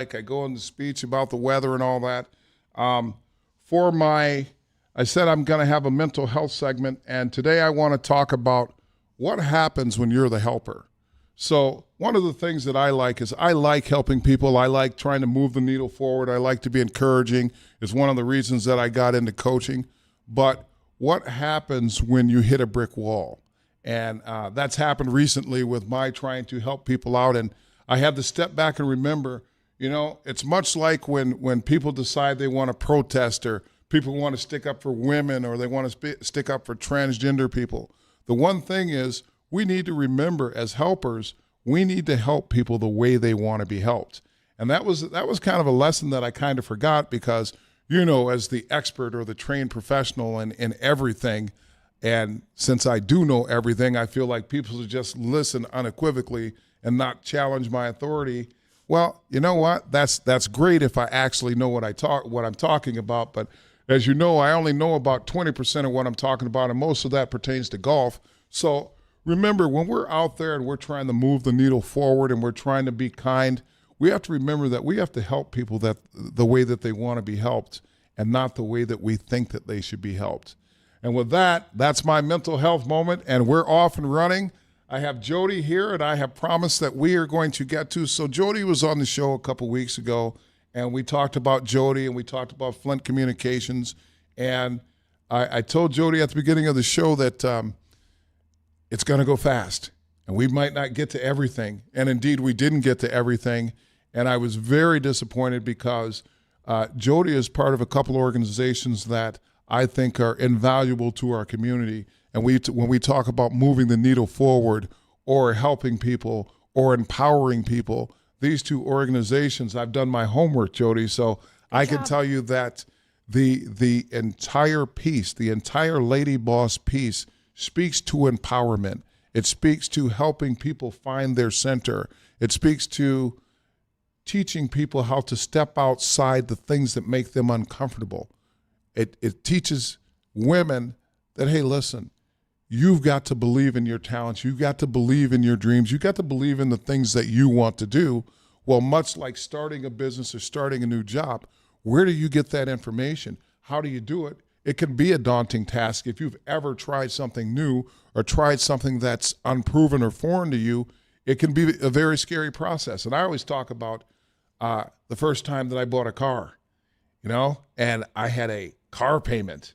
like I go into speech about the weather and all that. Um, I said I'm going to have a mental health segment, and today I want to talk about what happens when you're the helper. So one of the things that I like is I like helping people. I like trying to move the needle forward. I like to be encouraging. It's one of the reasons that I got into coaching. But what happens when you hit a brick wall? And that's happened recently with my trying to help people out. And I had to step back and remember, it's much like when people decide they want to protest, or people want to stick up for women, or they want to stick up for transgender people. The one thing is, we need to remember as helpers, we need to help people the way they want to be helped. And that was kind of a lesson that I kind of forgot because, as the expert or the trained professional in everything, and since I do know everything, I feel like people should just listen unequivocally and not challenge my authority. Well, you know what? That's great if I actually know what I'm talking about. But as you know, I only know about 20% of what I'm talking about, and most of that pertains to golf. So remember, when we're out there and we're trying to move the needle forward and we're trying to be kind, we have to remember that we have to help people that the way that they want to be helped and not the way that we think that they should be helped. And with that, that's my mental health moment, and we're off and running. I have Jodi here, and I have promised that we are going to get to. So Jodi was on the show a couple weeks ago, and we talked about Jodi, and we talked about Flint Communications. And I told Jodi at the beginning of the show that it's going to go fast, and we might not get to everything. And indeed, we didn't get to everything. And I was very disappointed because Jodi is part of a couple organizations that I think are invaluable to our community. And when we talk about moving the needle forward or helping people or empowering people, these two organizations, I've done my homework, Jodi, so I can tell you that the entire piece, the entire Ladyboss piece, speaks to empowerment. It speaks to helping people find their center. It speaks to teaching people how to step outside the things that make them uncomfortable. It teaches women that, hey, listen, you've got to believe in your talents. You've got to believe in your dreams. You've got to believe in the things that you want to do. Well, much like starting a business or starting a new job, where do you get that information? How do you do it? It can be a daunting task. If you've ever tried something new or tried something that's unproven or foreign to you, it can be a very scary process. And I always talk about the first time that I bought a car, and I had a car payment,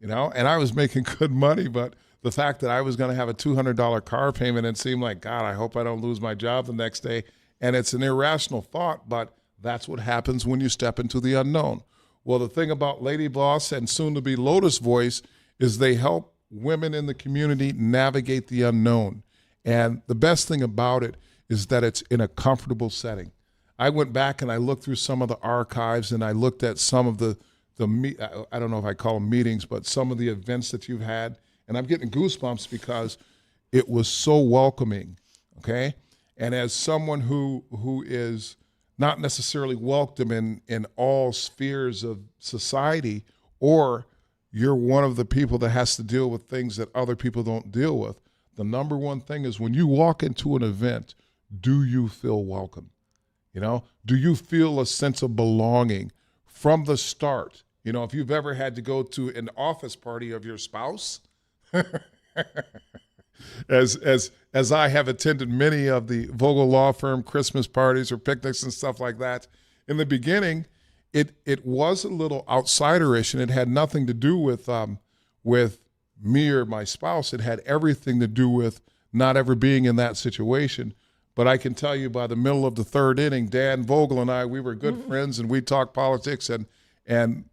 and I was making good money, but the fact that I was going to have a $200 car payment, it seemed like, God, I hope I don't lose my job the next day. And it's an irrational thought, but that's what happens when you step into the unknown. Well, the thing about Ladyboss and soon to be Lotus Voice is they help women in the community navigate the unknown. And the best thing about it is that it's in a comfortable setting. I went back and I looked through some of the archives, and I looked at some of the I don't know if I call them meetings, but some of the events that you've had, and I'm getting goosebumps because it was so welcoming, okay? And as someone who is not necessarily welcome in all spheres of society, or you're one of the people that has to deal with things that other people don't deal with, the number one thing is when you walk into an event, do you feel welcome? Do you feel a sense of belonging from the start? If you've ever had to go to an office party of your spouse, as I have attended many of the Vogel Law Firm Christmas parties or picnics and stuff like that, in the beginning, it was a little outsiderish, and it had nothing to do with me or my spouse. It had everything to do with not ever being in that situation. But I can tell you by the middle of the third inning, Dan Vogel and I, we were good friends, and we talked politics, and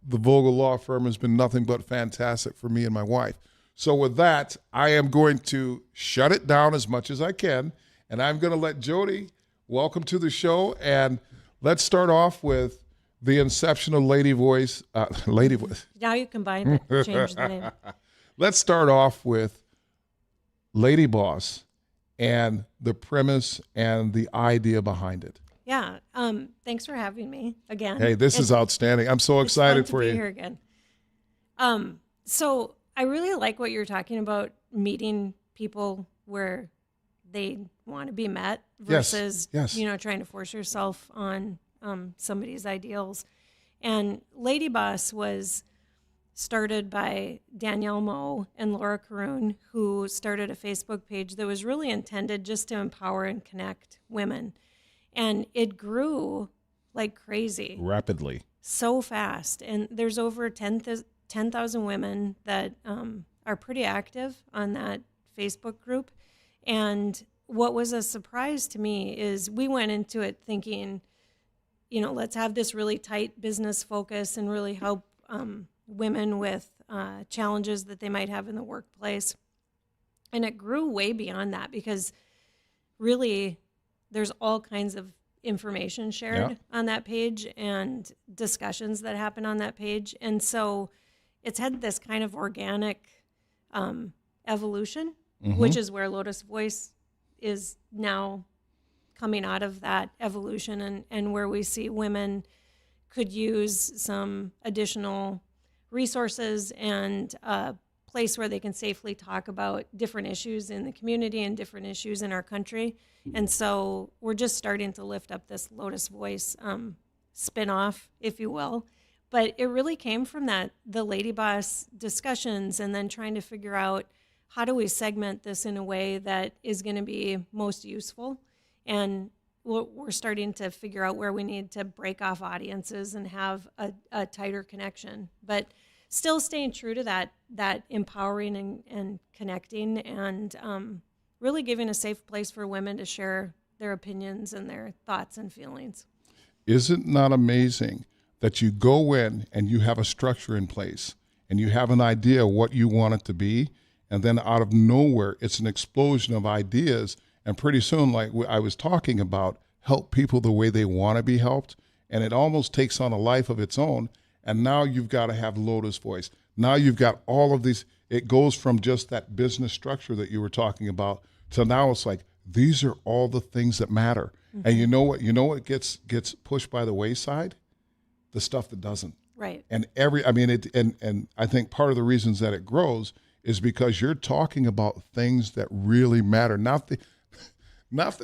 the Vogel Law Firm has been nothing but fantastic for me and my wife. So with that, I am going to shut it down as much as I can, and I'm going to let Jodi welcome to the show, and let's start off with the inception of Lady Voice. Lady Voice. Now you combine it, change the name. Let's start off with Ladyboss and the premise and the idea behind it. Yeah. Thanks for having me again. Hey, this is outstanding. I'm so excited for you. It's fun to be here again. So I really like what you're talking about, meeting people where they want to be met versus, yes. trying to force yourself on somebody's ideals. And Ladyboss was started by Danielle Moe and Laura Caroon, who started a Facebook page that was really intended just to empower and connect women. And it grew like crazy. Rapidly. So fast. And there's over 10,000 women that are pretty active on that Facebook group. And what was a surprise to me is we went into it thinking, let's have this really tight business focus and really help women with challenges that they might have in the workplace. And it grew way beyond that because really there's all kinds of information shared on that page and discussions that happen on that page. And so it's had this kind of organic evolution, which is where Lotus Voice is now coming out of that evolution, and where we see women could use some additional resources and a place where they can safely talk about different issues in the community and different issues in our country. And so we're just starting to lift up this Lotus Voice spin-off, if you will. But it really came from the Ladyboss discussions and then trying to figure out how do we segment this in a way that is going to be most useful. And we're starting to figure out where we need to break off audiences and have a tighter connection. But still staying true to that empowering and connecting and really giving a safe place for women to share their opinions and their thoughts and feelings. Is it not amazing that you go in and you have a structure in place and you have an idea of what you want it to be, and then out of nowhere, it's an explosion of ideas, and pretty soon, like I was talking about, help people the way they want to be helped, and it almost takes on a life of its own, and now you've got to have Lotus Voice. Now you've got all of these. It goes from just that business structure that you were talking about to now it's like, these are all the things that matter. Mm-hmm. And you know what gets pushed by the wayside? The stuff that doesn't. Right. And and I think part of the reasons that it grows is because you're talking about things that really matter, not the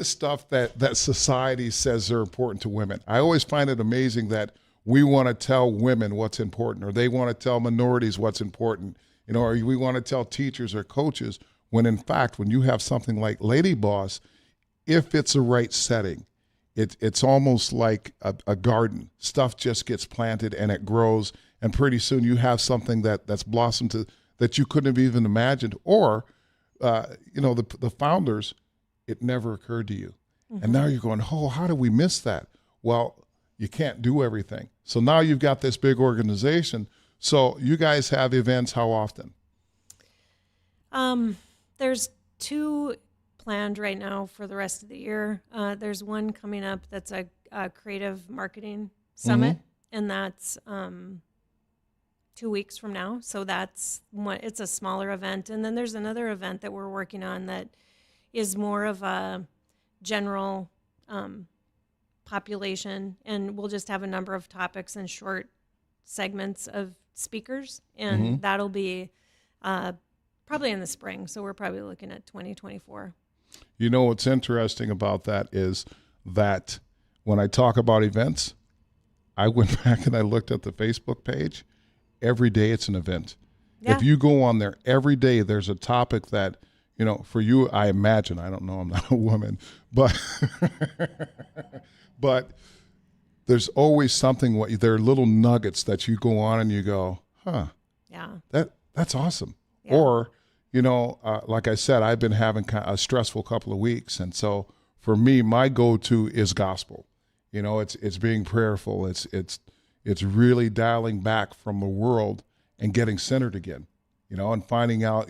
stuff that society says are important to women. I always find it amazing that we want to tell women what's important, or they want to tell minorities what's important, or we want to tell teachers or coaches, when in fact, when you have something like Ladyboss, if it's a right setting, it's almost like a garden. Stuff just gets planted and it grows, and pretty soon you have something that's blossomed that you couldn't have even imagined. Or, the founders, it never occurred to you. Mm-hmm. And now you're going, oh, how did we miss that? Well, you can't do everything. So now you've got this big organization. So you guys have events how often? There's 2 planned right now for the rest of the year. There's one coming up that's a creative marketing summit, and that's 2 weeks from now. So it's a smaller event. And then there's another event that we're working on that is more of a general population, and we'll just have a number of topics and short segments of speakers, and that'll be probably in the spring. So we're probably looking at 2024. You know what's interesting about that is that when I talk about events, I went back and I looked at the Facebook page. Every day it's an event. Yeah. If you go on there every day, there's a topic that, for you, I imagine, I don't know, I'm not a woman, but but there's always something, there are little nuggets that you go on and you go, that's awesome. Yeah. Or, like I said, I've been having a stressful couple of weeks. And so for me, my go-to is gospel. It's being prayerful. It's really dialing back from the world and getting centered again, and finding out,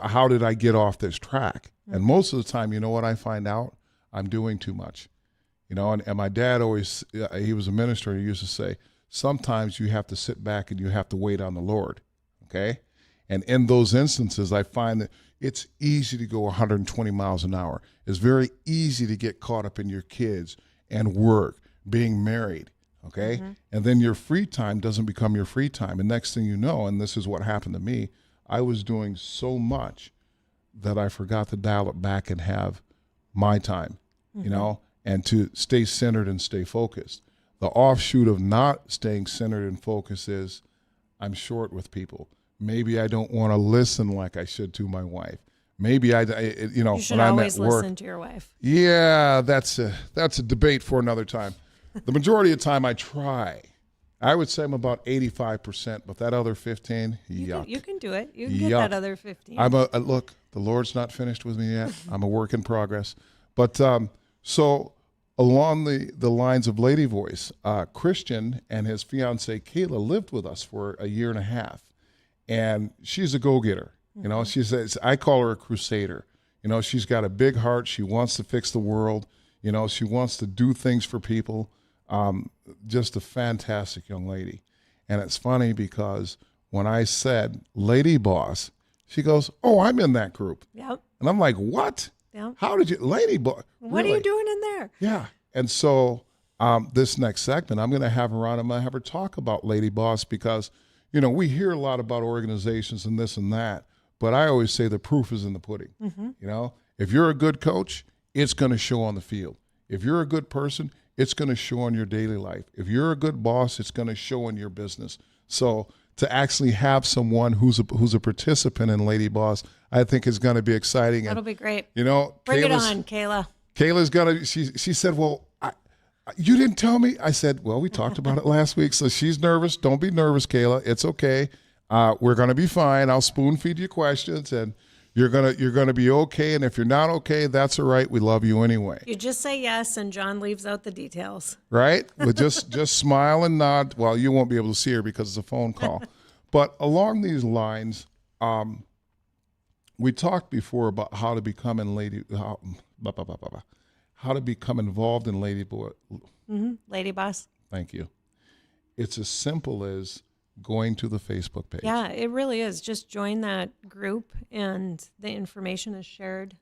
how did I get off this track? Mm-hmm. And most of the time, what I find out? I'm doing too much, and my dad always, he was a minister, and he used to say, sometimes you have to sit back and you have to wait on the Lord, okay? And in those instances, I find that it's easy to go 120 miles an hour. It's very easy to get caught up in your kids and work, being married, okay? Mm-hmm. And then your free time doesn't become your free time. And next thing you know, and this is what happened to me, I was doing so much that I forgot to dial it back and have my time, and to stay centered and stay focused. The offshoot of not staying centered and focused is I'm short with people. Maybe I don't want to listen like I should to my wife. Maybe you should always listen to your wife. Yeah, that's a debate for another time. The majority of the time I try. I would say I'm about 85%, but that other 15, yuck. You can do it. You can get that other 15. Look, the Lord's not finished with me yet. I'm a work in progress. But so along the lines of Lady Voice, Christian and his fiancee Kayla lived with us for a year and a half, and she's a go-getter. You know, she says, I call her a crusader. You know, she's got a big heart. She wants to fix the world. You know, she wants to do things for people. Just a fantastic young lady. And it's funny because when I said Ladyboss, she goes, oh, I'm in that group. Yep. And I'm like, what? Yep. How did you, Ladyboss? What really? are you doing in there? Yeah. And so this next segment, I'm going to have her on. I'm going to have her talk about Ladyboss because, you know, we hear a lot about organizations and this and that. But I always say the proof is in the pudding. Mm-hmm. You know, if you're a good coach, it's going to show on the field. If you're a good person, it's going to show in your daily life. If you're a good boss, it's going to show in your business. So to actually have someone who's a participant in Ladyboss, I think is going to be exciting. That'll be great. You know, bring it on, Kayla. Kayla's going to. She said, "Well, you didn't tell me." I said, "Well, we talked about it last week." So she's nervous. Don't be nervous, Kayla. It's okay. We're going to be fine. I'll spoon feed you questions, and you're gonna be okay. And if you're not okay, that's all right. We love you anyway. You just say yes, and John leaves out the details. Right? But just smile and nod. Well, you won't be able to see her because it's a phone call. But along these lines, we talked before about how to become how to become involved in Ladyboss. Thank you. It's as simple as going to the Facebook page. Yeah, it really is. Just join that group and the information is shared.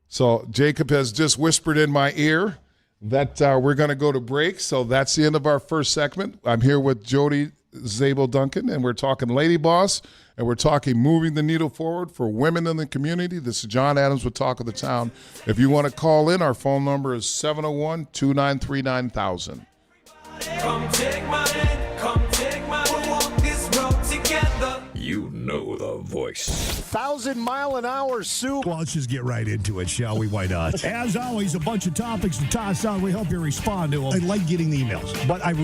So Jacob has just whispered in my ear that we're going to go to break. So that's the end of our first segment. I'm here with Jodi Duncan, and we're talking Ladyboss, and we're talking moving the needle forward for women in the community. This is Jon Adams with Talk of the Town. If you want to call in, our phone number is 701-293-9000. Come take my hand, come take my hand. We'll walk this road together. You know the voice. 1,000-mile-an-hour soup. Well, let's just get right into it, shall we? Why not? As always, a bunch of topics to toss out. We hope you respond to them. I like getting the emails, but I'd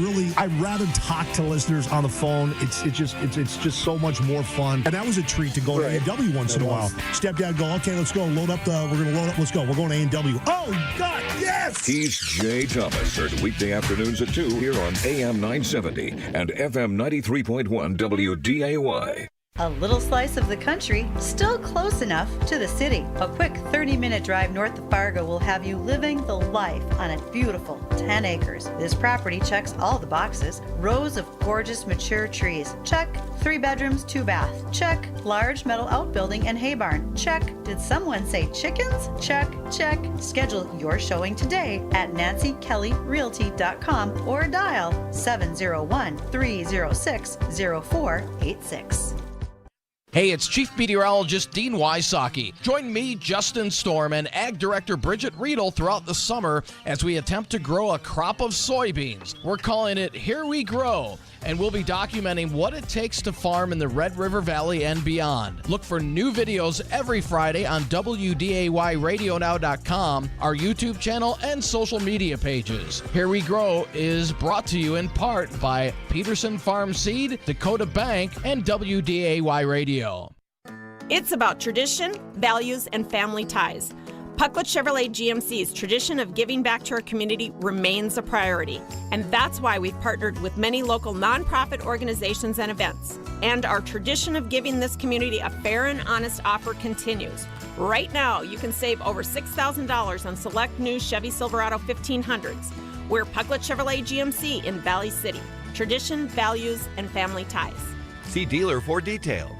rather talk to listeners on the phone. It's just so much more fun. And that was a treat to go to A&W once in a while. Stepdad go, okay, let's go. We're going to load up. Let's go. We're going to A&W. Oh, God, yes! He's Jay Thomas. Heard weekday afternoons at 2 here on AM 970 and FM 93.1 WDAY. A little slice of the country, still close enough to the city. A quick 30-minute drive north of Fargo will have you living the life on a beautiful 10 acres. This property checks all the boxes. Rows of gorgeous mature trees. Check. 3 bedrooms, 2 bath. Check. Large metal outbuilding and hay barn. Check. Did someone say chickens? Check. Check. Schedule your showing today at nancykellyrealty.com or dial 701-306-0486. Hey, it's Chief Meteorologist Dean Wysocki. Join me, Justin Storm, and Ag Director Bridget Riedel throughout the summer as we attempt to grow a crop of soybeans. We're calling it Here We Grow, and we'll be documenting what it takes to farm in the Red River Valley and beyond. Look for new videos every Friday on WDAYRadioNow.com, our YouTube channel, and social media pages. Here We Grow is brought to you in part by Peterson Farm Seed, Dakota Bank, and WDAY Radio. It's about tradition, values, and family ties. Pucklet Chevrolet GMC's tradition of giving back to our community remains a priority, and that's why we've partnered with many local nonprofit organizations and events. And our tradition of giving this community a fair and honest offer continues. Right now, you can save over $6,000 on select new Chevy Silverado 1500s. We're Pucklet Chevrolet GMC in Valley City. Tradition, values, and family ties. See dealer for details.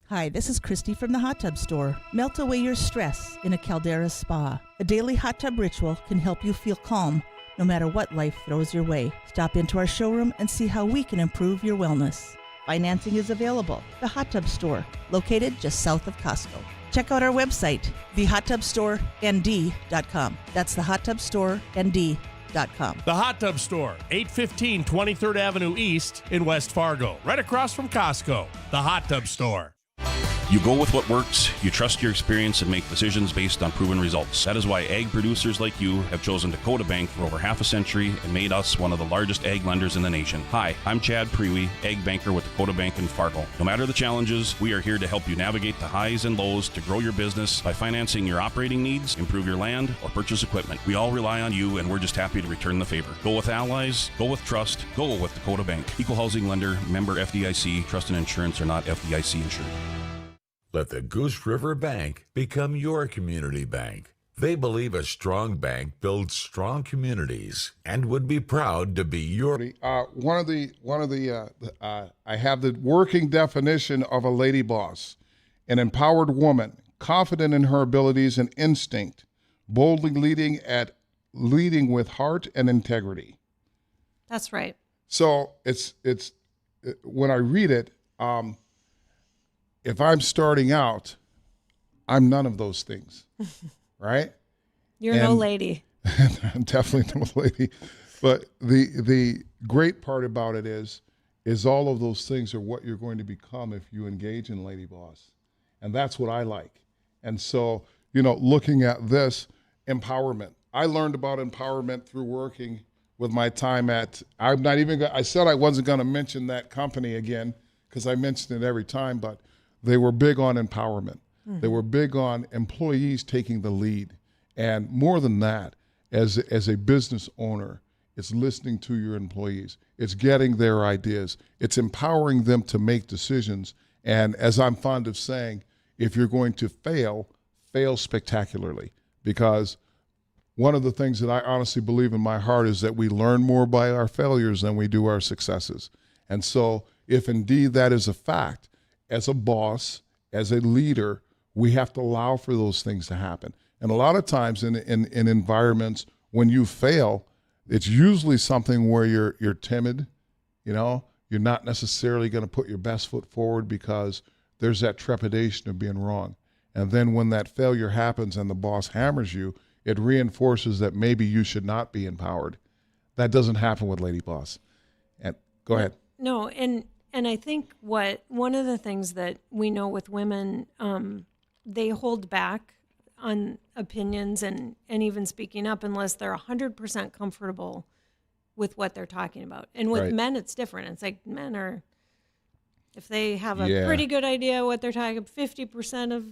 Hi, this is Christy from the Hot Tub Store. Melt away your stress in a Caldera spa. A daily hot tub ritual can help you feel calm no matter what life throws your way. Stop into our showroom and see how we can improve your wellness. Financing is available. The Hot Tub Store, located just south of Costco. Check out our website, thehotTubStoreND.com. That's thehotTubStoreND.com. The Hot Tub Store, 815 23rd Avenue East in West Fargo, right across from Costco. The Hot Tub Store. You go with what works, you trust your experience, and make decisions based on proven results. That is why ag producers like you have chosen Dakota Bank for over half a century and made us one of the largest ag lenders in the nation. Hi, I'm Chad Prewy, ag banker with Dakota Bank in Fargo. No matter the challenges, we are here to help you navigate the highs and lows to grow your business by financing your operating needs, improve your land, or purchase equipment. We all rely on you, and we're just happy to return the favor. Go with allies, go with trust, go with Dakota Bank. Equal housing lender, member FDIC, trust and insurance are not FDIC insured. Let the Goose River Bank become your community bank. They believe a strong bank builds strong communities and would be proud to be your. I have the working definition of a lady boss, an empowered woman, confident in her abilities and instinct, boldly leading with heart and integrity. That's right. So it's when I read it. If I'm starting out, I'm none of those things, right? You're no lady. I'm definitely no lady. But the great part about it is all of those things are what you're going to become if you engage in Ladyboss. And that's what I like. And so, looking at this empowerment, I learned about empowerment through working with my time at, I said I wasn't going to mention that company again because I mentioned it every time, but they were big on empowerment. Mm-hmm. They were big on employees taking the lead. And more than that, as a business owner, it's listening to your employees. It's getting their ideas. It's empowering them to make decisions. And as I'm fond of saying, if you're going to fail spectacularly. Because one of the things that I honestly believe in my heart is that we learn more by our failures than we do our successes. And so if indeed that is a fact, as a boss, as a leader, we have to allow for those things to happen. And a lot of times in environments, when you fail, it's usually something where you're timid, you're not necessarily going to put your best foot forward because there's that trepidation of being wrong. And then when that failure happens and the boss hammers you, it reinforces that maybe you should not be empowered. That doesn't happen with Lady Boss. And go ahead. No, and I think one of the things that we know with women, they hold back on opinions and even speaking up unless they're 100% comfortable with what they're talking about. And with men, it's different. It's like men are, if they have a pretty good idea what they're talking, 50% of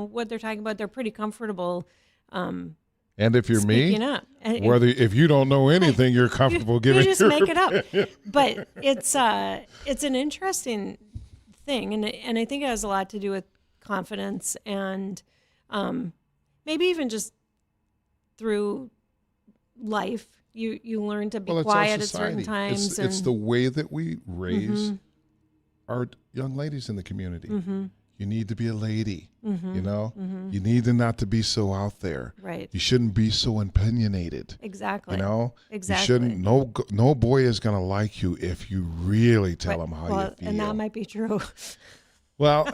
what they're talking about, they're pretty comfortable. And if you're me, if you don't know anything, you're comfortable giving. You just make it up. But it's an interesting thing, and I think it has a lot to do with confidence and maybe even just through life, you learn to be quiet at certain times. It's the way that we raise our young ladies in the community. Mm-hmm. You need to be a lady, You need to not to be so out there. Right. You shouldn't be so opinionated. Exactly. Exactly. You shouldn't. No boy is going to like you if you really tell him how you feel. And that might be true. Well,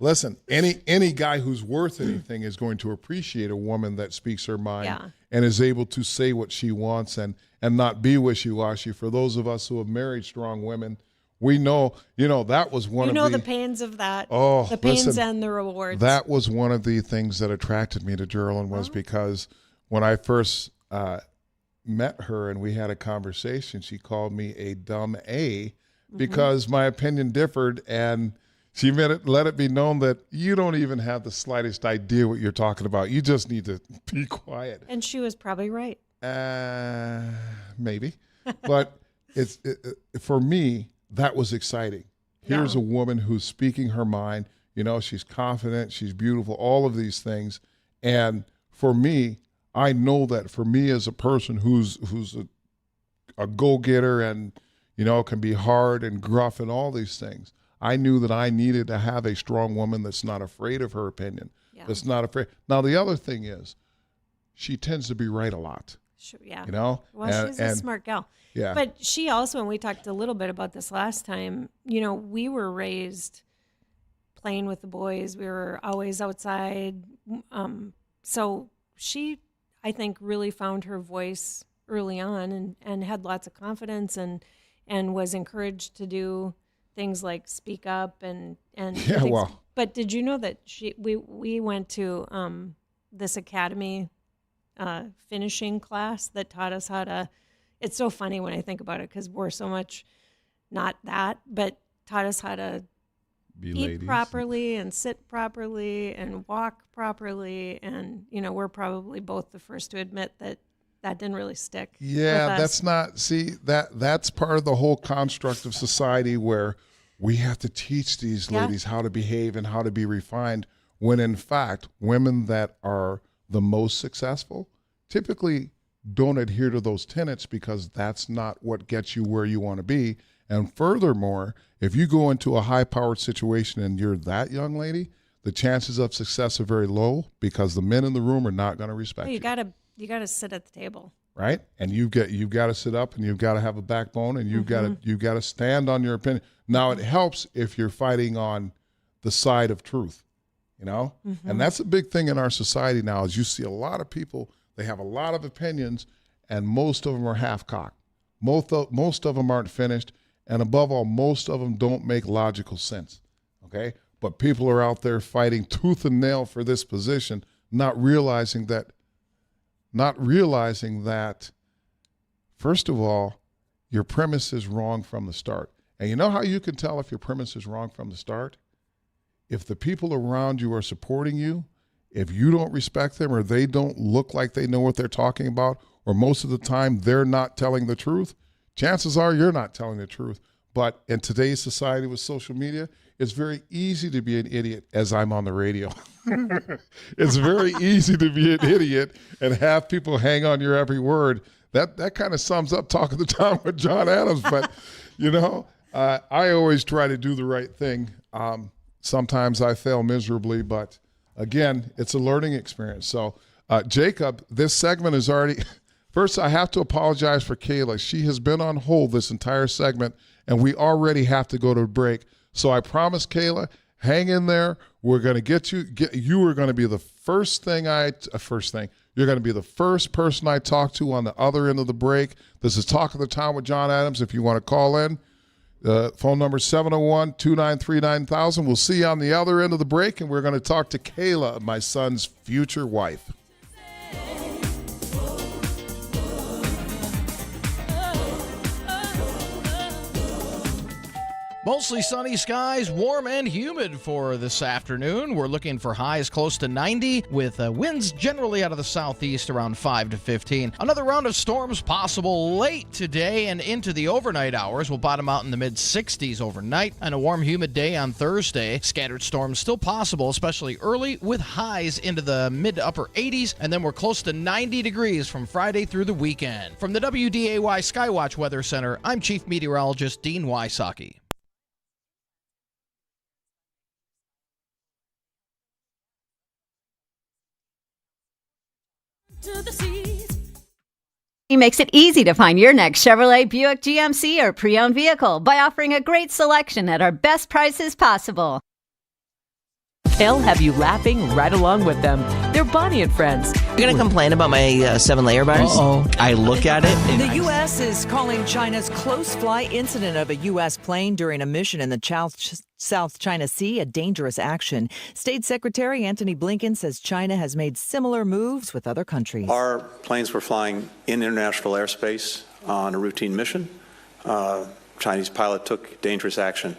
listen. Any guy who's worth anything is going to appreciate a woman that speaks her mind and is able to say what she wants and not be wishy-washy. For those of us who have married strong women, we know, that was one of the pains of that. Oh, the pains and the rewards. That was one of the things that attracted me to Geraldine was because when I first met her and we had a conversation, she called me a dumb A because my opinion differed, and she let it be known that you don't even have the slightest idea what you're talking about. You just need to be quiet. And she was probably right. Maybe, but for me. That was exciting. Here's a woman who's speaking her mind. She's confident, she's beautiful, all of these things. And for me, I know that for me as a person who's a go-getter and, can be hard and gruff and all these things, I knew that I needed to have a strong woman that's not afraid of her opinion, that's not afraid. Now, the other thing is she tends to be right a lot. Sure, yeah. Well, she's a smart gal. Yeah. But she also, and we talked a little bit about this last time, we were raised playing with the boys. We were always outside. So she, I think, really found her voice early on and had lots of confidence and was encouraged to do things like speak up and Yeah, well. But did you know that we went to this academy finishing class that taught us how to, it's so funny when I think about it because we're so much not that, but taught us how to Be eat ladies. properly and sit properly and walk properly. And, we're probably both the first to admit that didn't really stick. Yeah, with us. that's not, see, that's part of the whole construct of society where we have to teach these ladies how to behave and how to be refined, when in fact, women that are the most successful typically don't adhere to those tenets because that's not what gets you where you want to be. And furthermore, if you go into a high-powered situation and you're that young lady, the chances of success are very low because the men in the room are not going to respect you gotta sit at the table. right? And you've got to sit up and you've got to have a backbone and you've got to stand on your opinion. Now it helps if you're fighting on the side of truth, and that's a big thing in our society now. Is you see a lot of people, they have a lot of opinions, and most of them are half-cocked. Most of them aren't finished, and above all, most of them don't make logical sense. Okay, but people are out there fighting tooth and nail for this position, not realizing that. First of all, your premise is wrong from the start. And you know how you can tell if your premise is wrong from the start? If the people around you are supporting you, if you don't respect them or they don't look like they know what they're talking about, or most of the time they're not telling the truth, chances are you're not telling the truth. But in today's society with social media, it's very easy to be an idiot, as I'm on the radio. It's very easy to be an idiot and have people hang on your every word. That kind of sums up Talk of the Town with Jon Adams. But, I always try to do the right thing. Sometimes I fail miserably, but again, it's a learning experience. So, Jacob, this segment is already – first, I have to apologize for Kayla. She has been on hold this entire segment, and we already have to go to a break. So I promise, Kayla, hang in there. We're going to get you. You are going to be the first thing. You're going to be the first person I talk to on the other end of the break. This is Talk of the Town with Jon Adams. If you want to call in, phone number 701-293-9000. We'll see you on the other end of the break, and we're going to talk to Kayla, my son's future wife. Mostly sunny skies, warm and humid for this afternoon. We're looking for highs close to 90 with winds generally out of the southeast around 5 to 15. Another round of storms possible late today and into the overnight hours. We'll bottom out in the mid-60s overnight and a warm, humid day on Thursday. Scattered storms still possible, especially early with highs into the mid to upper 80s. And then we're close to 90 degrees from Friday through the weekend. From the WDAY Skywatch Weather Center, I'm Chief Meteorologist Dean Wysocki. He makes it easy to find your next Chevrolet, Buick, GMC, or pre-owned vehicle by offering a great selection at our best prices possible. They'll have you laughing right along with them. They're Bonnie and Friends. You're going to complain about my 7-layer bars? Uh-oh. I look at it. And the U.S. is calling China's close fly incident of a U.S. plane during a mission in the South China Sea a dangerous action. State Secretary Antony Blinken says China has made similar moves with other countries. Our planes were flying in international airspace on a routine mission. Chinese pilot took dangerous action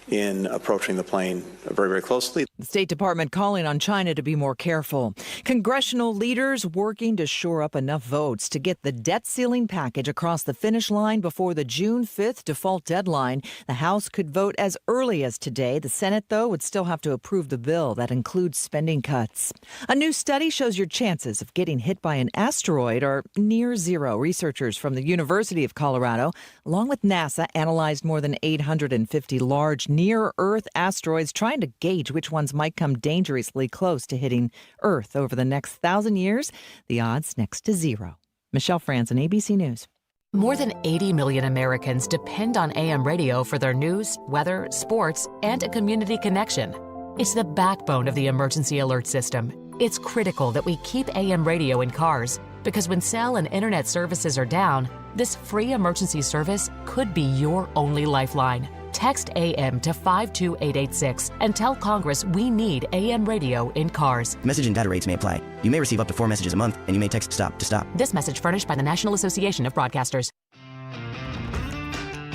in approaching the plane very, very closely. The State Department calling on China to be more careful. Congressional leaders working to shore up enough votes to get the debt ceiling package across the finish line before the June 5th default deadline. The House could vote as early as today. The Senate, though, would still have to approve the bill that includes spending cuts. A new study shows your chances of getting hit by an asteroid are near zero. Researchers from the University of Colorado, along with NASA, analyzed more than 850 large near-Earth asteroids, trying to gauge which ones might come dangerously close to hitting Earth over the next 1,000 years. The odds next to zero. Michelle Franzen, ABC News. More than 80 million Americans depend on AM radio for their news, weather, sports, and a community connection. It's the backbone of the emergency alert system. It's critical that we keep AM radio in cars because when cell and internet services are down, this free emergency service could be your only lifeline. Text AM to 52886 and tell Congress we need AM radio in cars. Message and data rates may apply. You may receive up to 4 messages a month, and you may text STOP to stop. This message furnished by the National Association of Broadcasters.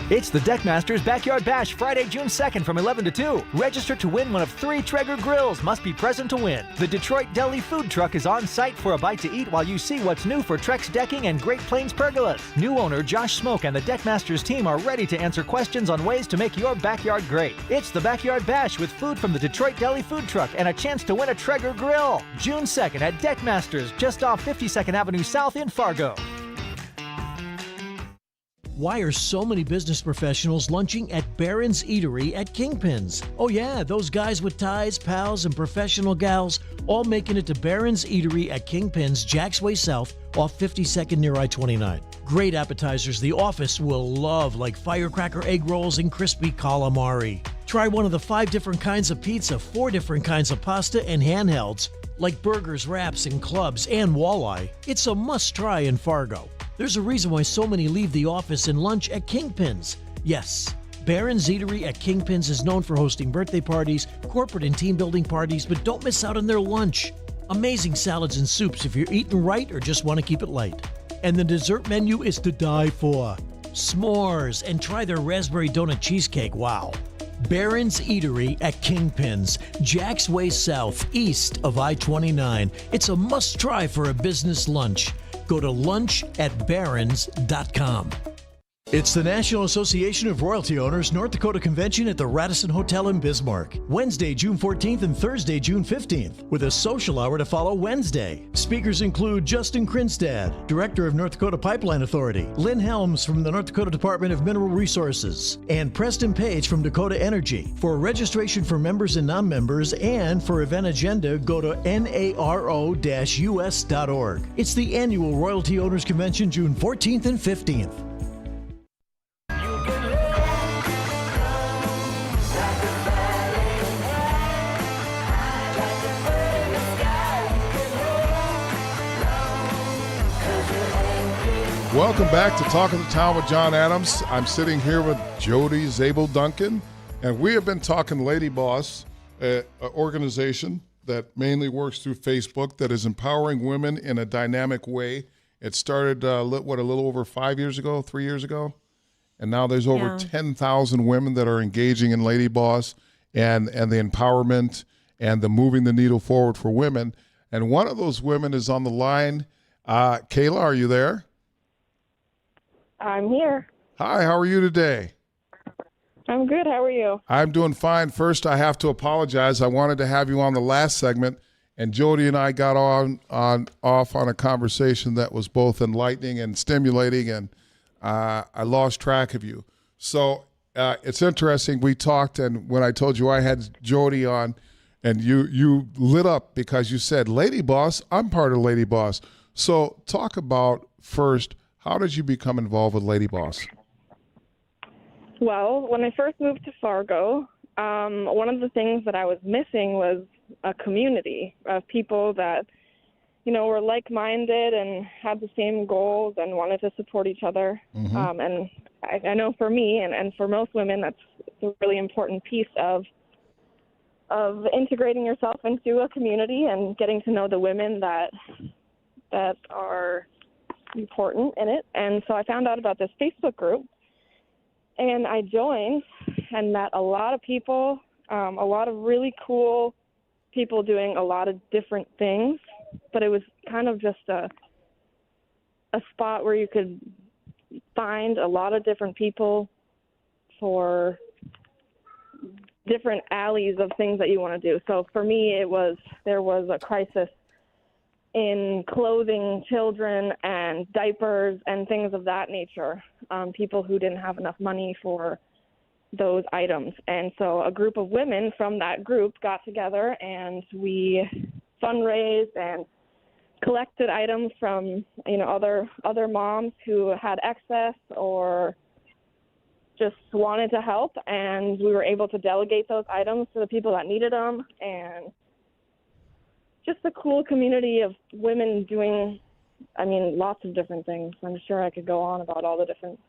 It's the Deckmasters Backyard Bash, Friday, June 2nd from 11 to 2. Register to win one of 3 Traeger grills. Must be present to win. The Detroit Deli food truck is on site for a bite to eat while you see what's new for Trex Decking and Great Plains Pergolas. New owner Josh Smoke and the Deckmasters team are ready to answer questions on ways to make your backyard great. It's the Backyard Bash with food from the Detroit Deli food truck and a chance to win a Traeger grill. June 2nd at Deckmasters, just off 52nd Avenue South in Fargo. Why are so many business professionals lunching at Barron's Eatery at Kingpins? Oh yeah, those guys with ties, pals, and professional gals all making it to Barron's Eatery at Kingpins, Jack's Way South, off 52nd near I-29. Great appetizers the office will love, like firecracker egg rolls and crispy calamari. Try one of the 5 different kinds of pizza, 4 different kinds of pasta, and handhelds, like burgers, wraps, and clubs, and walleye. It's a must-try in Fargo. There's a reason why so many leave the office and lunch at Kingpins. Yes, Barron's Eatery at Kingpins is known for hosting birthday parties, corporate and team building parties, but don't miss out on their lunch. Amazing salads and soups if you're eating right or just want to keep it light. And the dessert menu is to die for. S'mores, and try their raspberry donut cheesecake, wow. Barron's Eatery at Kingpins, Jack's Way South, east of I-29. It's a must-try for a business lunch. Go to lunch@barrons.com. It's the National Association of Royalty Owners North Dakota Convention at the Radisson Hotel in Bismarck. Wednesday, June 14th and Thursday, June 15th, with a social hour to follow Wednesday. Speakers include Justin Krinstad, Director of North Dakota Pipeline Authority, Lynn Helms from the North Dakota Department of Mineral Resources, and Preston Page from Dakota Energy. For registration for members and non-members and for event agenda, go to naro-us.org. It's the annual Royalty Owners Convention, June 14th and 15th. Welcome back to Talk of the Town with Jon Adams. I'm sitting here with Jodi Zabel Duncan, and we have been talking Ladyboss, an organization that mainly works through Facebook that is empowering women in a dynamic way. It started, a little over 3 years ago? And now there's over 10,000 women that are engaging in Ladyboss and the empowerment and the moving the needle forward for women. And one of those women is on the line. Kayla, are you there? I'm here. Hi, how are you today? I'm good. How are you? I'm doing fine. First, I have to apologize. I wanted to have you on the last segment, and Jodi and I got off on a conversation that was both enlightening and stimulating, and I lost track of you. So it's interesting. We talked, and when I told you I had Jodi on, and you lit up because you said, Ladyboss, I'm part of Ladyboss. So talk about first, how did you become involved with Ladyboss? Well, when I first moved to Fargo, one of the things that I was missing was a community of people that, were like-minded and had the same goals and wanted to support each other. Mm-hmm. And I know for me and for most women, that's a really important piece of integrating yourself into a community and getting to know the women that are important in it. And so I found out about this Facebook group, and I joined and met a lot of people, a lot of really cool people doing a lot of different things, but it was kind of just a spot where you could find a lot of different people for different alleys of things that you want to do. So for me, there was a crisis in clothing children and diapers and things of that nature, people who didn't have enough money for those items. And so a group of women from that group got together and we fundraised and collected items from, other moms who had excess or just wanted to help, and we were able to delegate those items to the people that needed them, and just a cool community of women doing, lots of different things. I'm sure I could go on about all the different.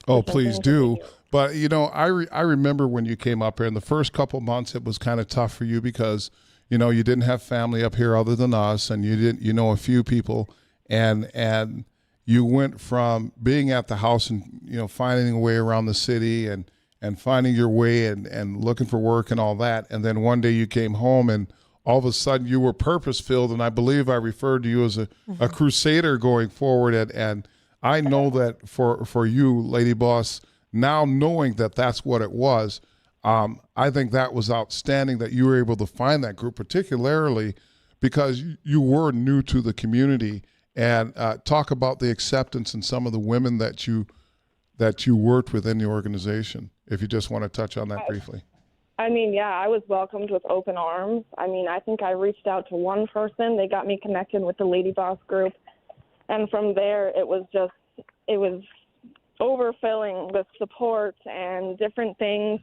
Oh, please do. But, I remember when you came up here, in the first couple months, it was kind of tough for you because, you didn't have family up here other than us, and you know a few people, and you went from being at the house and, finding a way around the city and finding your way and looking for work and all that. And then one day you came home and all of a sudden you were purpose-filled. And I believe I referred to you as a crusader going forward. And I know that for you, Ladyboss, now knowing that that's what it was, I think that was outstanding that you were able to find that group, particularly because you were new to the community. And talk about the acceptance and some of the women that you worked with in the organization, if you just want to touch on that briefly. I was welcomed with open arms. I think I reached out to one person. They got me connected with the Ladyboss group. And from there, it was overfilling with support and different things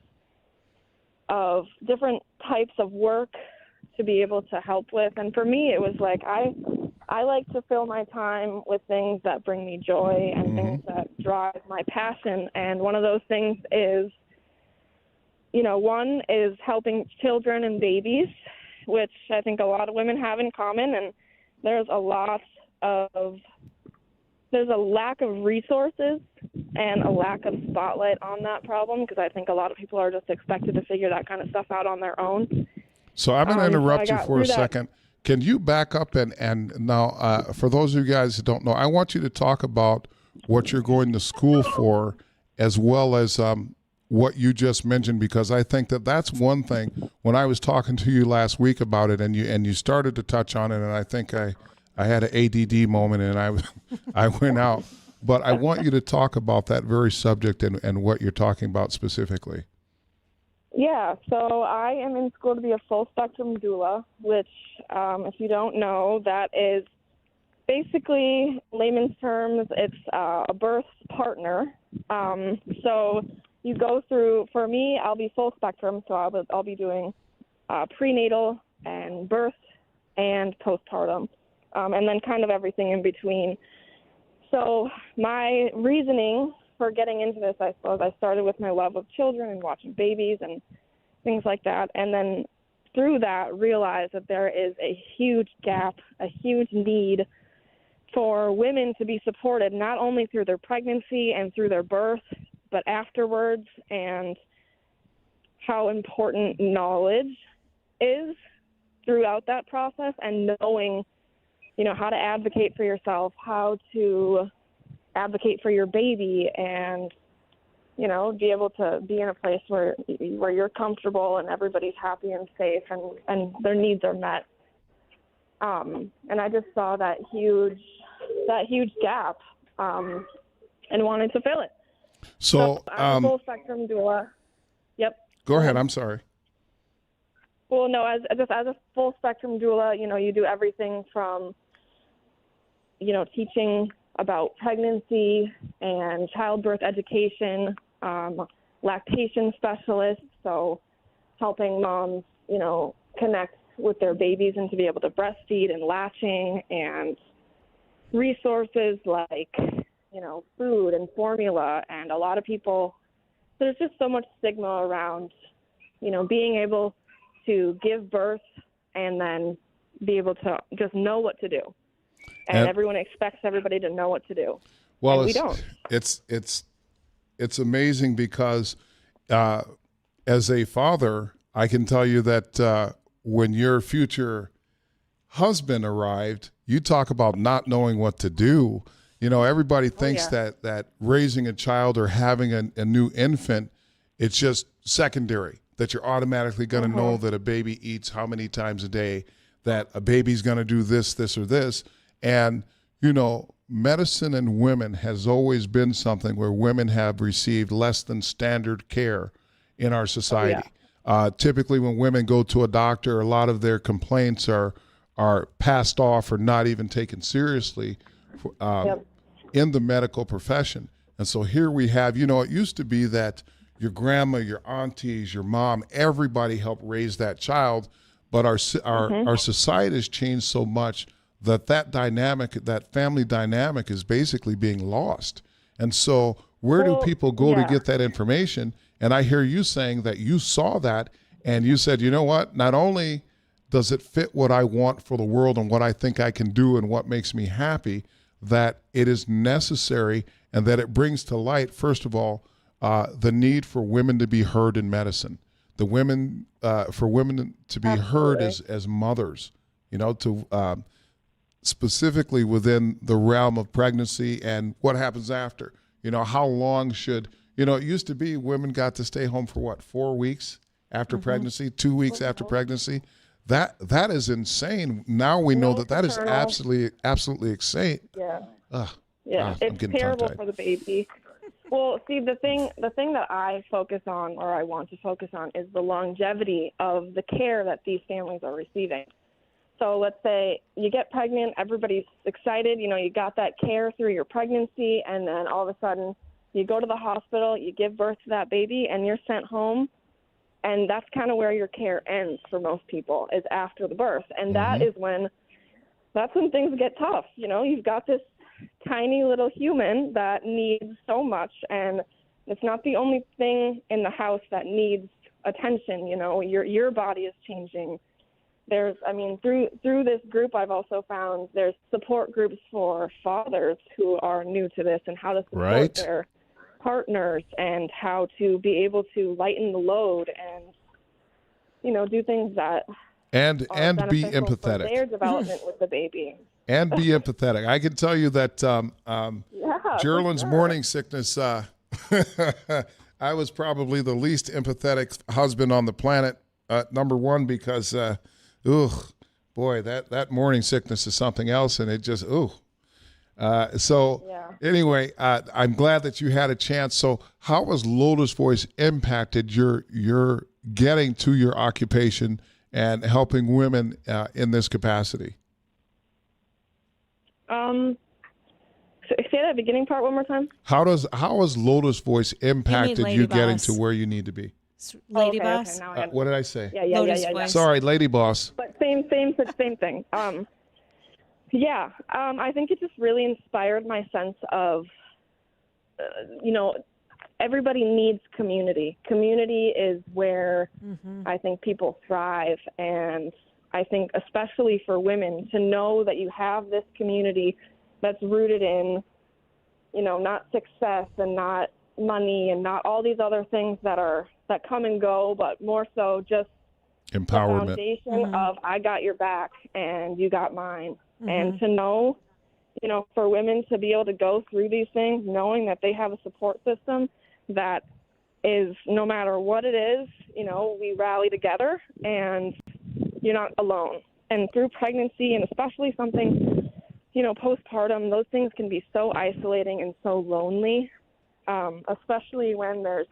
of different types of work to be able to help with. And for me, it was like I like to fill my time with things that bring me joy and things that drive my passion. And one of those things is, one is helping children and babies, which I think a lot of women have in common. And there's a lack of resources and a lack of spotlight on that problem, because I think a lot of people are just expected to figure that kind of stuff out on their own. So I'm going to interrupt you for a second. Can you back up and now, for those of you guys who don't know, I want you to talk about what you're going to school for, as well as what you just mentioned, because I think that that's one thing. When I was talking to you last week about it, and you started to touch on it, and I think I had an ADD moment and I went out. But I want you to talk about that very subject and what you're talking about specifically. Yeah, so I am in school to be a full-spectrum doula, which, if you don't know, that is basically, in layman's terms, it's a birth partner. So you go through, for me, I'll be full-spectrum, so I'll be doing prenatal and birth and postpartum, and then kind of everything in between. So my reasoning for getting into this, I suppose, I started with my love of children and watching babies and things like that. And then through that, realized that there is a huge gap, a huge need for women to be supported, not only through their pregnancy and through their birth, but afterwards, and how important knowledge is throughout that process, and knowing, how to advocate for yourself, how to advocate for your baby, and be able to be in a place where you're comfortable and everybody's happy and safe and their needs are met. And I just saw that huge gap and wanted to fill it. So I'm a full spectrum doula. Yep. Go ahead. I'm sorry. Well, no, as a full spectrum doula, you do everything from teaching about pregnancy and childbirth education, lactation specialists, so helping moms, connect with their babies and to be able to breastfeed and latching, and resources like, food and formula. And a lot of people, there's just so much stigma around, being able to give birth and then be able to just know what to do. And everyone expects everybody to know what to do. Well, and we don't. It's amazing because as a father, I can tell you that when your future husband arrived, you talk about not knowing what to do. Everybody thinks that raising a child or having a new infant, it's just secondary, that you're automatically going to know that a baby eats how many times a day, that a baby's going to do this, or this. And, medicine and women has always been something where women have received less than standard care in our society. Typically, when women go to a doctor, a lot of their complaints are passed off or not even taken seriously in the medical profession. And so here we have, it used to be that your grandma, your aunties, your mom, everybody helped raise that child. But our society has changed so much that dynamic, that family dynamic is basically being lost. And so where do people go to get that information? And I hear you saying that you saw that and you said, you know what, not only does it fit what I want for the world and what I think I can do and what makes me happy, that it is necessary and that it brings to light, first of all, the need for women to be heard in medicine, for women to be heard as mothers, to specifically within the realm of pregnancy and what happens after. How long should, it used to be women got to stay home for what, 4 weeks after pregnancy, 2 weeks after pregnancy. That is insane. Now we know that is absolutely insane. Yeah. It's terrible for the baby. Well, see, the thing that I focus on, or I want to focus on, is the longevity of the care that these families are receiving. So let's say you get pregnant, everybody's excited, you got that care through your pregnancy, and then all of a sudden you go to the hospital, you give birth to that baby, and you're sent home, and that's kind of where your care ends for most people, is after the birth. And that's when things get tough. You've got this tiny little human that needs so much, and it's not the only thing in the house that needs attention. Your body is changing. Through this group, I've also found there's support groups for fathers who are new to this and how to support their partners and how to be able to lighten the load and, do things that and be beneficial for empathetic. their development with the baby. And be empathetic. I can tell you that Geraldine's morning sickness, I was probably the least empathetic husband on the planet, number one, because, that morning sickness is something else, and it just, Anyway, I'm glad that you had a chance. So how has Lotus Voice impacted your getting to your occupation and helping women in this capacity? Say that beginning part one more time. How has Lotus Voice impacted you getting to where you need to be? Ladyboss. Okay, what did I say? Yeah. Sorry, Ladyboss. But same thing. I think it just really inspired my sense of, everybody needs community. Community is where I think people thrive, and I think especially for women to know that you have this community that's rooted in, not success and not money and not all these other things that come and go, but more so just empowerment. The foundation of I got your back and you got mine. And to know, for women to be able to go through these things, knowing that they have a support system that is, no matter what it is, we rally together and you're not alone. And through pregnancy, and especially something, postpartum, those things can be so isolating and so lonely, especially when there's,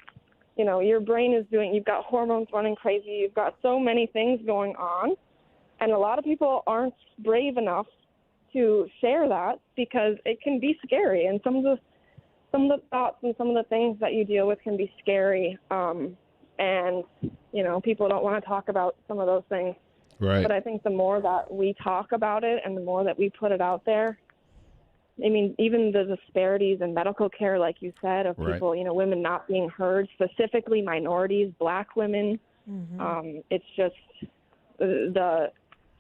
your brain is you've got hormones running crazy, you've got so many things going on, and a lot of people aren't brave enough to share that because it can be scary, and some of the thoughts and some of the things that you deal with can be scary, and people don't want to talk about some of those things. Right. But I think the more that we talk about it and the more that we put it out there, even the disparities in medical care, like you said, of people, women not being heard, specifically minorities, Black women, it's just the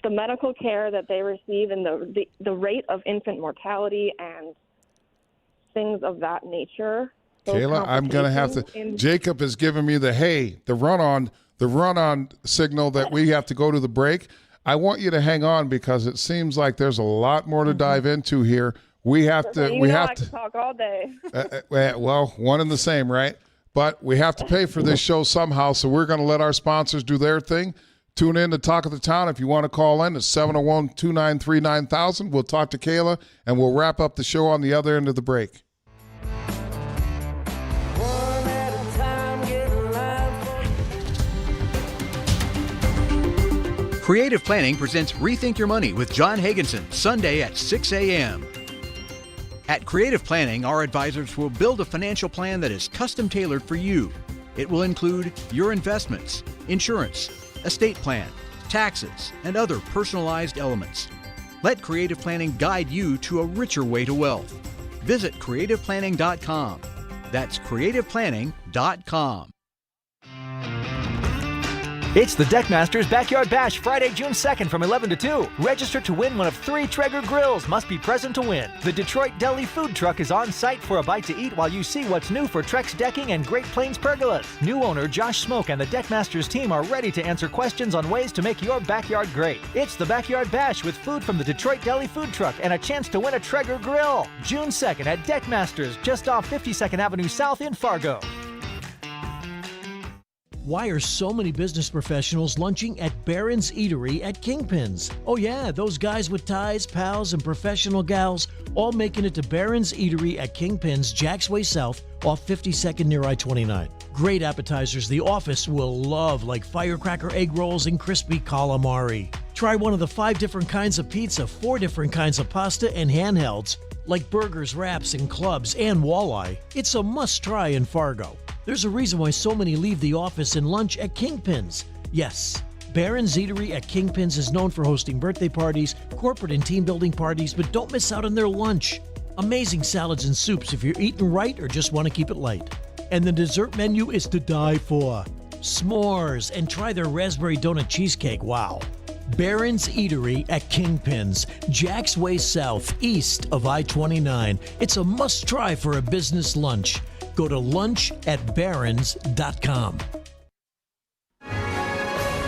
medical care that they receive and the rate of infant mortality and things of that nature. Kayla, I'm going to have to. Jacob has given me the run-on signal that we have to go to the break. I want you to hang on because it seems like there's a lot more to dive into here. We have to. I can talk all day. Well, one and the same, right? But we have to pay for this show somehow, so we're going to let our sponsors do their thing. Tune in to Talk of the Town. If you want to call in, it's 701-293-9000. We'll talk to Kayla, and we'll wrap up the show on the other end of the break. Creative Planning presents Rethink Your Money with John Hagenson, Sunday at 6 a.m. At Creative Planning, our advisors will build a financial plan that is custom tailored for you. It will include your investments, insurance, estate plan, taxes, and other personalized elements. Let Creative Planning guide you to a richer way to wealth. Visit creativeplanning.com. That's creativeplanning.com. It's the Deckmasters Backyard Bash, Friday, June 2nd from 11 to 2. Register to win one of 3 Traeger grills. Must be present to win. The Detroit Deli food truck is on site for a bite to eat while you see what's new for Trex decking and Great Plains pergolas. New owner Josh Smoke and the Deckmasters team are ready to answer questions on ways to make your backyard great. It's the Backyard Bash with food from the Detroit Deli food truck and a chance to win a Traeger grill. June 2nd at Deckmasters, just off 52nd Avenue South in Fargo. Why are so many business professionals lunching at Barron's Eatery at Kingpins? Oh yeah, those guys with ties, pals, and professional gals all making it to Barron's Eatery at Kingpins, Jack's Way South, off 52nd near I-29. Great appetizers the office will love, like firecracker egg rolls and crispy calamari. Try one of the 5 different kinds of pizza, 4 different kinds of pasta, and handhelds, like burgers, wraps, and clubs, and walleye. It's a must-try in Fargo. There's a reason why so many leave the office and lunch at Kingpins. Yes, Barron's Eatery at Kingpins is known for hosting birthday parties, corporate and team building parties, but don't miss out on their lunch. Amazing salads and soups if you're eating right or just want to keep it light. And the dessert menu is to die for. S'mores, and try their raspberry donut cheesecake, wow. Barron's Eatery at Kingpins, Jack's Way South, east of I-29. It's a must-try for a business lunch. Go to lunch@barrons.com.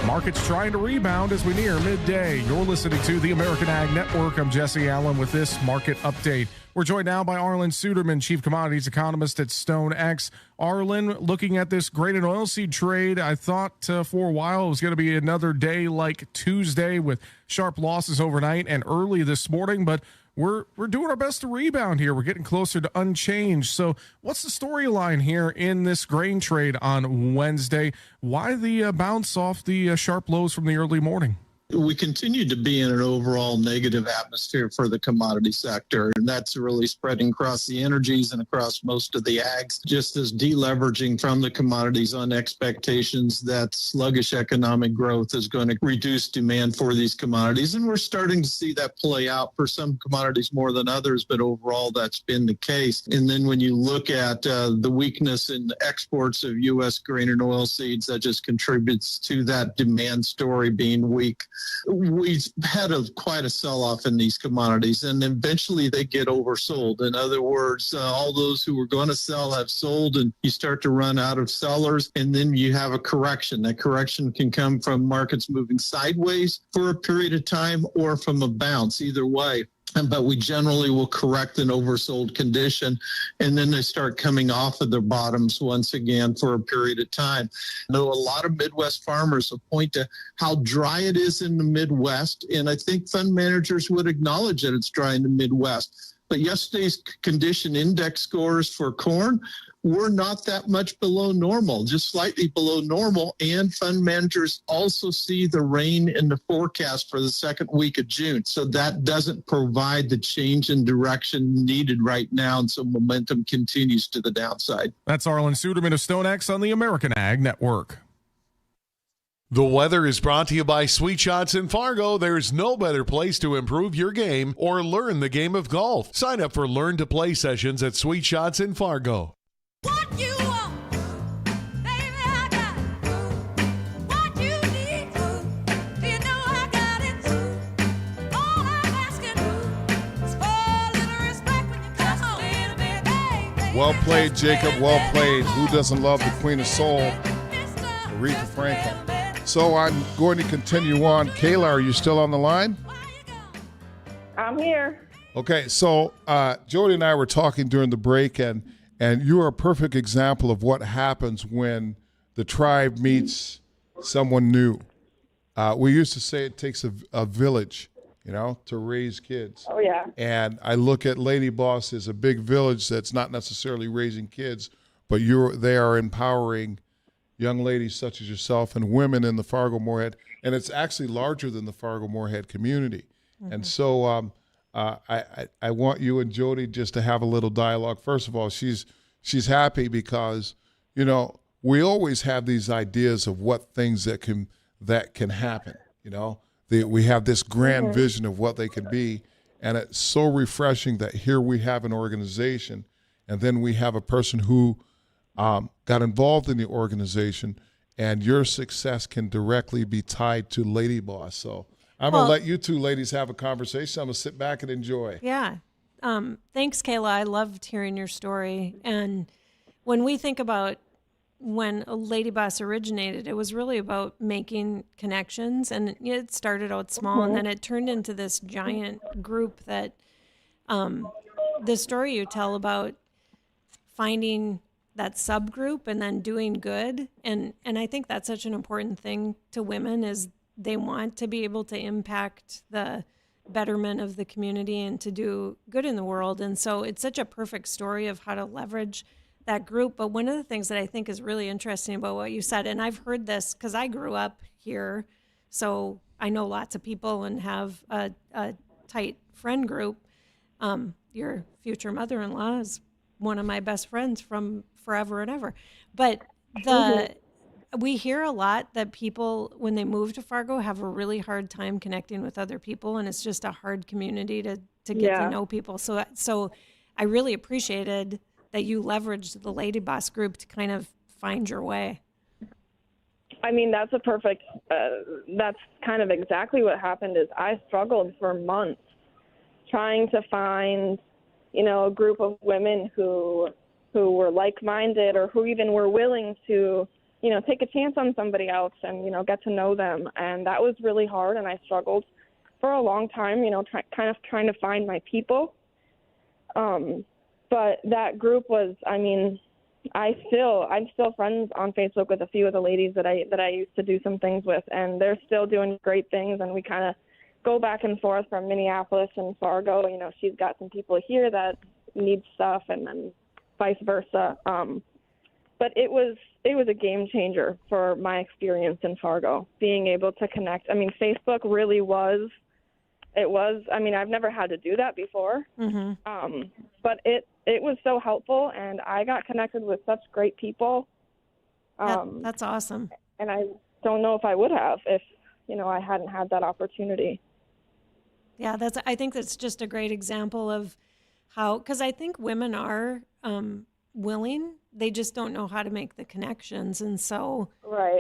Markets trying to rebound as we near midday. You're listening to the American Ag Network. I'm Jesse Allen with this market update. We're joined now by Arlen Suderman, Chief Commodities Economist at StoneX. Arlen, looking at this grain and oilseed trade, I thought for a while it was going to be another day like Tuesday with sharp losses overnight and early this morning, but we're doing our best to rebound here. We're getting closer to unchanged. So what's the storyline here in this grain trade on Wednesday? Why the bounce off the sharp lows from the early morning? We continue to be in an overall negative atmosphere for the commodity sector, and that's really spreading across the energies and across most of the ags. Just as deleveraging from the commodities on expectations that sluggish economic growth is going to reduce demand for these commodities, and we're starting to see that play out for some commodities more than others, but overall that's been the case. And then when you look at the weakness in exports of U.S. grain and oil seeds, that just contributes to that demand story being weak. We've had quite a sell-off in these commodities, and eventually they get oversold. In other words, all those who were going to sell have sold, and you start to run out of sellers, and then you have a correction. That correction can come from markets moving sideways for a period of time or from a bounce, either way. But we generally will correct an oversold condition, and then they start coming off of their bottoms once again for a period of time. I know a lot of Midwest farmers will point to how dry it is in the Midwest, and I think fund managers would acknowledge that it's dry in the Midwest. But yesterday's condition index scores for corn were not that much below normal, just slightly below normal. And fund managers also see the rain in the forecast for the second week of June. So that doesn't provide the change in direction needed right now. And so momentum continues to the downside. That's Arlen Suderman of StoneX on the American Ag Network. The weather is brought to you by Sweet Shots in Fargo. There's no better place to improve your game or learn the game of golf. Sign up for Learn to Play sessions at Sweet Shots in Fargo. What you want, baby, I got it. What you need, you know I got it. All I'm asking is for a little respect when you come home. Baby. Well played, Jacob. Well played. Who doesn't love the Queen of Soul, Aretha Franklin? So I'm going to continue on. Kayla, are you still on the line? I'm here. Okay, so Jodi and I were talking during the break, and you are a perfect example of what happens when the tribe meets someone new. We used to say it takes a village, to raise kids. Oh, yeah. And I look at Ladyboss as a big village that's not necessarily raising kids, but they are empowering young ladies such as yourself and women in the Fargo-Moorhead. And it's actually larger than the Fargo-Moorhead community. Mm-hmm. And so I want you and Jodi just to have a little dialogue. First of all, she's happy because, you know, we always have these ideas of what things that can happen. You know, we have this grand vision of what they can be, and it's so refreshing that here we have an organization, and then we have a person who got involved in the organization, and your success can directly be tied to Ladyboss. So I'm going to let you two ladies have a conversation. I'm going to sit back and enjoy. Yeah. Thanks, Kayla. I loved hearing your story. And when we think about when Ladyboss originated, it was really about making connections. And it started out small, and then it turned into this giant group that the story you tell about finding that subgroup and then doing good. And I think that's such an important thing to women is they want to be able to impact the betterment of the community and to do good in the world. And so it's such a perfect story of how to leverage that group. But one of the things that I think is really interesting about what you said, and I've heard this because I grew up here, so I know lots of people and have a tight friend group. Your future mother-in-law is one of my best friends from forever and ever. But we hear a lot that people, when they move to Fargo, have a really hard time connecting with other people, and it's just a hard community to get to know people. So I really appreciated that you leveraged the Ladyboss group to kind of find your way. I mean, that's a perfect, that's kind of exactly what happened is I struggled for months trying to find, you know, a group of women who were like-minded or who even were willing to, you know, take a chance on somebody else and, you know, get to know them. And that was really hard, and I struggled for a long time, you know, kind of trying to find my people. But that group was, I mean, I'm still friends on Facebook with a few of the ladies that I used to do some things with, and they're still doing great things, and we kind of go back and forth from Minneapolis and Fargo. You know, she's got some people here that need stuff, and then vice versa. But it was a game changer for my experience in Fargo, being able to connect. I mean, Facebook really was. I mean, I've never had to do that before, but it was so helpful, and I got connected with such great people. That's awesome. And I don't know if I would have if, you know, I hadn't had that opportunity. Yeah, I think that's just a great example of how, because I think women are willing, they just don't know how to make the connections. And so,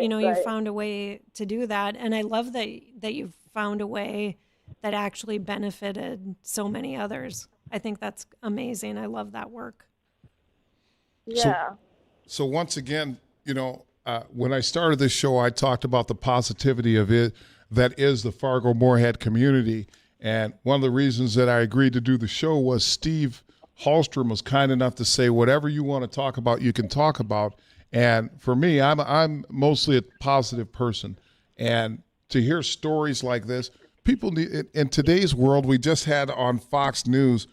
you know, you found a way to do that. And I love that you've found a way that actually benefited so many others. I think that's amazing. I love that work. Yeah. So once again, you know, when I started this show, I talked about the positivity of it that is the Fargo-Moorhead community. And one of the reasons that I agreed to do the show was Steve Hallstrom was kind enough to say, whatever you want to talk about, you can talk about. And for me, I'm mostly a positive person. And to hear stories like this, people need, in today's world, we just had on Fox News,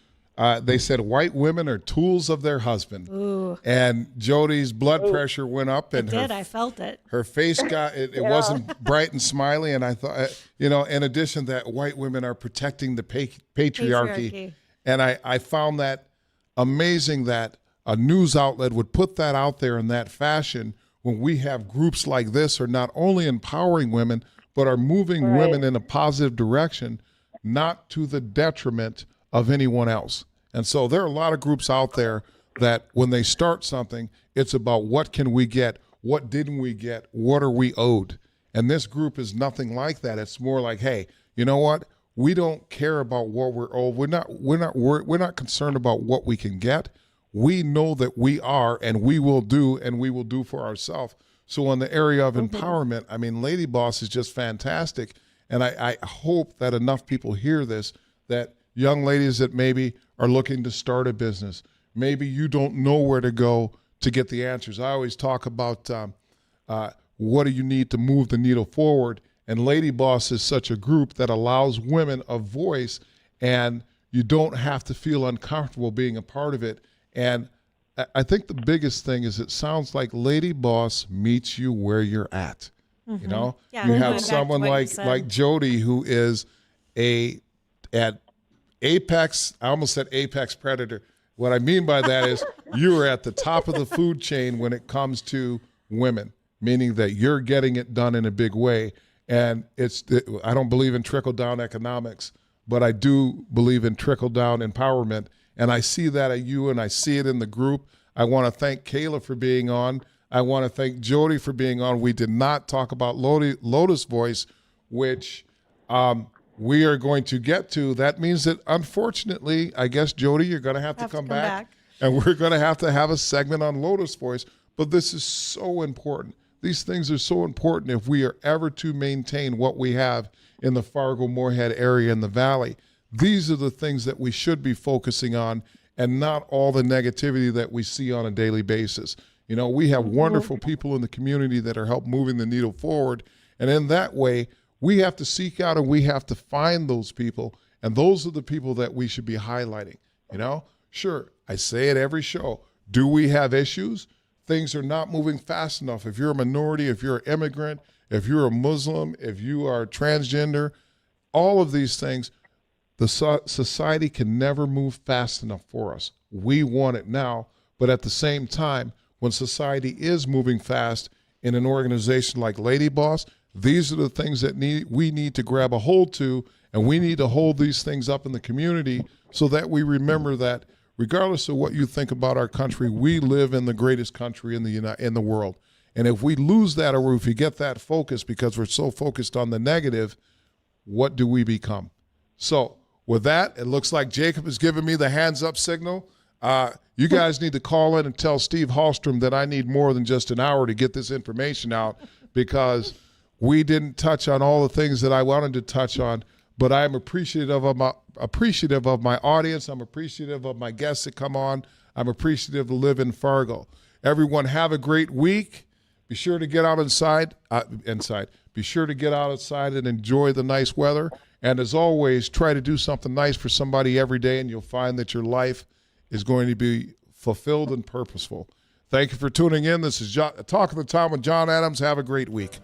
they said white women are tools of their husband. Ooh. And Jodi's blood pressure went up. And I felt it. Her face got, it wasn't bright and smiley. And I thought, you know, in addition that white women are protecting the patriarchy. And I found that amazing that a news outlet would put that out there in that fashion when we have groups like this are not only empowering women, but are moving women in a positive direction, not to the detriment of anyone else. And so there are a lot of groups out there that when they start something, it's about what can we get, what didn't we get, what are we owed. And this group is nothing like that. It's more like, hey, you know what? We don't care about what we're owed. We're not concerned about what we can get. We know that we are, and we will do for ourselves. So in the area of empowerment, I mean, Ladyboss is just fantastic. And I hope that enough people hear this, that young ladies that maybe are looking to start a business, maybe you don't know where to go to get the answers. I always talk about what do you need to move the needle forward. And Ladyboss is such a group that allows women a voice, and you don't have to feel uncomfortable being a part of it. And I think the biggest thing is it sounds like Ladyboss meets you where you're at. You know, you have someone like Jodi who is at apex, I almost said apex predator. What I mean by that is you are at the top of the food chain when it comes to women, meaning that you're getting it done in a big way. And I don't believe in trickle-down economics, but I do believe in trickle-down empowerment. And I see that at you, and I see it in the group. I want to thank Kayla for being on. I want to thank Jodi for being on. We did not talk about Lotus Voice, which we are going to get to. That means that, unfortunately, I guess, Jodi, you're going to have to come back. And we're going to have a segment on Lotus Voice. But this is so important. These things are so important if we are ever to maintain what we have in the Fargo-Moorhead area in the valley. These are the things that we should be focusing on, and not all the negativity that we see on a daily basis. You know, we have wonderful people in the community that are helping moving the needle forward. And in that way, we have to seek out and we have to find those people. And those are the people that we should be highlighting. You know, sure, I say it every show. Do we have issues? Things are not moving fast enough. If you're a minority, if you're an immigrant, if you're a Muslim, if you are transgender, all of these things, the society can never move fast enough for us. We want it now, but at the same time, when society is moving fast in an organization like Ladyboss, these are the things that we need to grab a hold to, and we need to hold these things up in the community so that we remember that regardless of what you think about our country, we live in the greatest country in the world. And if we lose that, or if we get that focus because we're so focused on the negative, what do we become? So with that, it looks like Jacob has given me the hands up signal. You guys need to call in and tell Steve Hallstrom that I need more than just an hour to get this information out, because we didn't touch on all the things that I wanted to touch on. But I am appreciative of my audience. I'm appreciative of my guests that come on. I'm appreciative to live in Fargo. Everyone have a great week. Be sure to get out inside. Be sure to get outside and enjoy the nice weather. And as always, try to do something nice for somebody every day, and you'll find that your life is going to be fulfilled and purposeful. Thank you for tuning in. This is Talk of the Town with Jon Adams. Have a great week.